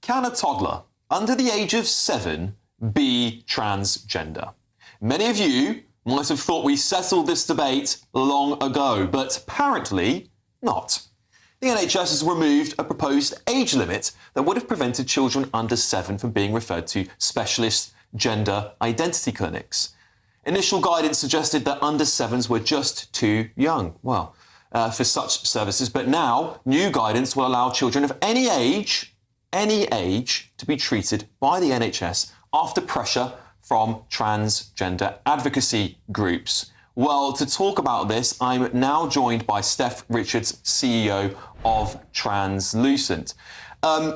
Can a toddler under the age of 7 be transgender? Many of you might have thought we settled this debate long ago, but apparently not. The NHS has removed a proposed age limit that would have prevented children under 7 from being referred to specialist gender identity clinics. Initial guidance suggested that under 7s were just too young, for such services, but now new guidance will allow children of any age, to be treated by the NHS after pressure from transgender advocacy groups. Well, to talk about this, I'm now joined by Steph Richards, CEO of Translucent.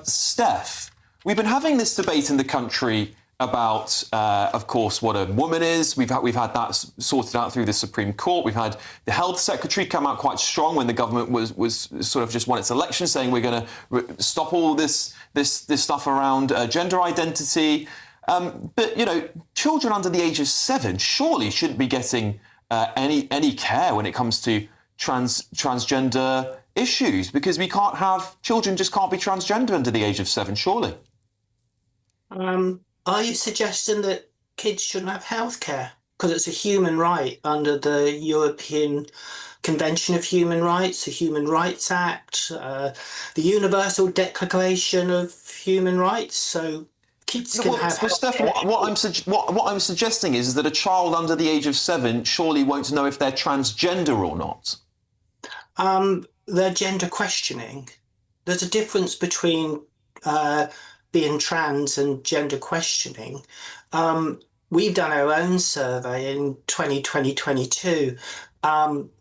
Steph, we've been having this debate in the country about, of course, what a woman is. We've had that sorted out through the Supreme Court. We've had the Health Secretary come out quite strong when the government was sort of just won its election, saying we're going to stop all this stuff around gender identity. But, you know, children under the age of 7 surely shouldn't be getting any care when it comes to transgender issues, because we can't have children just can't be transgender under the age of 7, surely. Are you suggesting that kids shouldn't have health care? Because it's a human right under the European Convention of Human Rights, the Human Rights Act, the Universal Declaration of Human Rights. So kids can have health Steph, care. what I'm suggesting is that a child under the age of 7 surely won't know if they're transgender or not. They're gender questioning. There's a difference between being trans and gender questioning. We've done our own survey in 2022.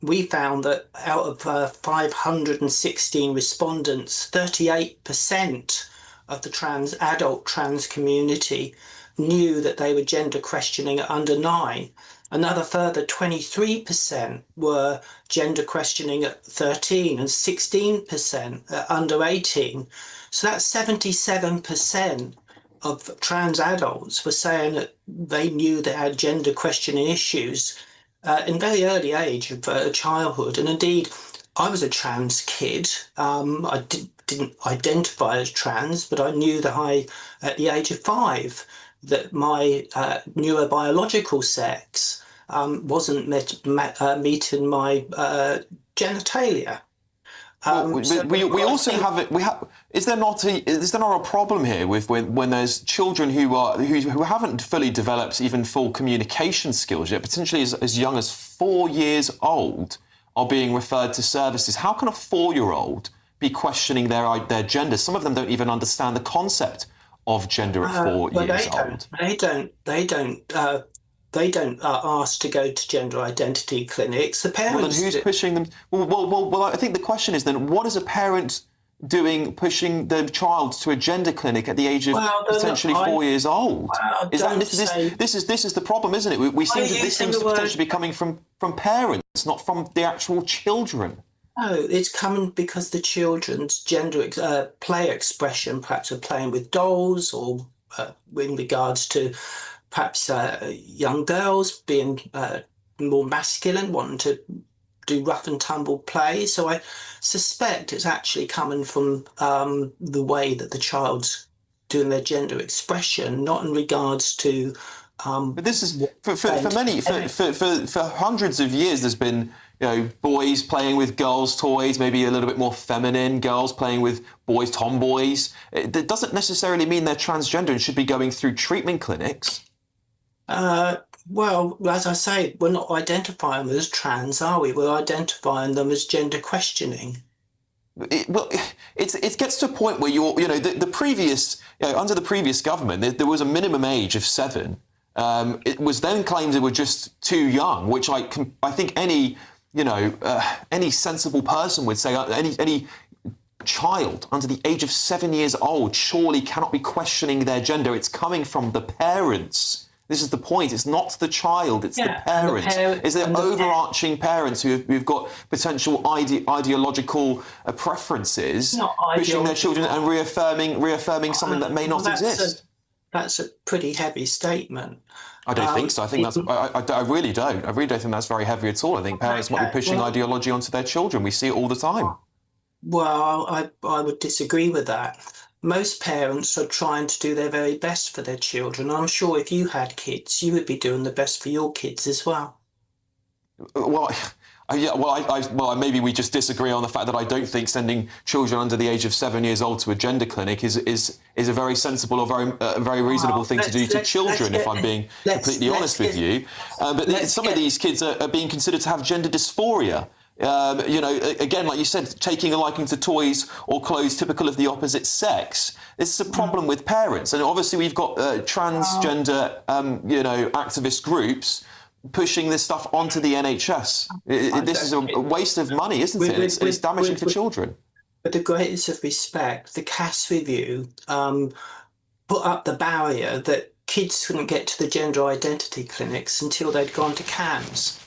We found that out of 516 respondents, 38% of the adult trans community knew that they were gender questioning at under 9. Another further 23% were gender questioning at 13 and 16% at under 18. So that's 77% of trans adults were saying that they knew they had gender questioning issues in very early age of childhood. And indeed, I was a trans kid. I didn't identify as trans, but I knew that at the age of 5, that my neurobiological sex wasn't meeting my genitalia. We also have it. Is there not a problem here with when there's children who haven't fully developed even full communication skills yet, potentially as young as 4 years old, are being referred to services? How can a 4-year-old be questioning their gender? Some of them don't even understand the concept of gender at 4 years old. They don't ask to go to gender identity clinics. The parents. Well, then who's pushing them? Well, I think the question is then, what is a parent doing pushing the child to a gender clinic at the age of potentially 4 years old? This is the problem, isn't it? This seems to potentially be coming from parents, not from the actual children. No, it's coming because the children's gender play expression, perhaps are playing with dolls, or in regards to perhaps young girls being more masculine, wanting to do rough and tumble play. So I suspect it's actually coming from the way that the child's doing their gender expression, not in regards to. But this is for hundreds of years. There's been boys playing with girls' toys, maybe a little bit more feminine. Girls playing with boys, tomboys. It doesn't necessarily mean they're transgender and should be going through treatment clinics. Well, as I say, we're not identifying them as trans, are we? We're identifying them as gender questioning. It gets to a point where the previous under the previous government there was a minimum age of 7. It was then claimed they were just too young, which I think any sensible person would say. Any child under the age of 7 years old surely cannot be questioning their gender. It's coming from the parents. This is the point. It's not the child, it's the parents. It's the overarching parents who've got potential ideological preferences, pushing their children and reaffirming something that may not exist. That's a pretty heavy statement. I don't think so. I think that's. I really don't. I really don't think that's very heavy at all. I think parents might be pushing ideology onto their children. We see it all the time. Well, I would disagree with that. most parents are trying to do their very best for their children. I'm sure if you had kids, you would be doing the best for your kids as well. Well, yeah, well, maybe we just disagree on the fact that I don't think sending children under the age of 7 years old to a gender clinic is a very sensible or very reasonable thing to do to children, if I'm being completely honest with you. But some of these kids are being considered to have gender dysphoria. You know, again, like you said, taking a liking to toys or clothes typical of the opposite sex. This is a problem with parents, and obviously we've got transgender, you know, activist groups pushing this stuff onto the NHS. This is a waste of money, isn't it? It's damaging for children. With the greatest of respect, the Cass review put up the barrier that kids couldn't get to the gender identity clinics until they'd gone to CAMS.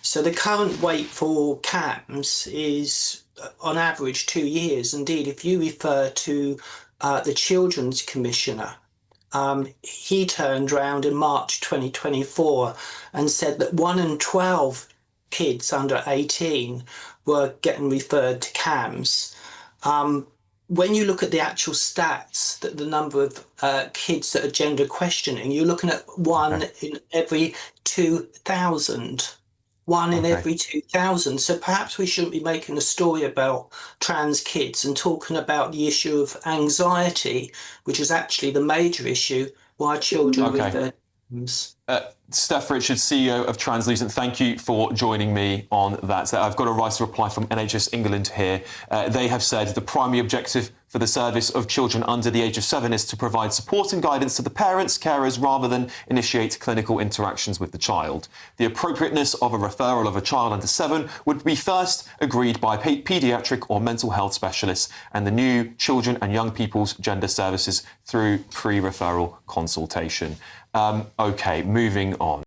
So the current wait for CAMS is on average 2 years. Indeed, if you refer to the Children's Commissioner, he turned around in March 2024 and said that 1 in 12 kids under 18 were getting referred to CAMS. When you look at the actual stats, that the number of kids that are gender questioning, you're looking at one in every 2,000. One in every 2,000. So perhaps we shouldn't be making a story about trans kids and talking about the issue of anxiety, which is actually the major issue why children with their Steph Richards, CEO of Translucent, thank you for joining me on that. I've got a right to reply from NHS England here. They have said the primary objective for the service of children under the age of 7 is to provide support and guidance to the parents, carers, rather than initiate clinical interactions with the child. The appropriateness of a referral of a child under 7 would be first agreed by paediatric or mental health specialists and the new Children and Young People's Gender Services through pre-referral consultation. OK, moving on.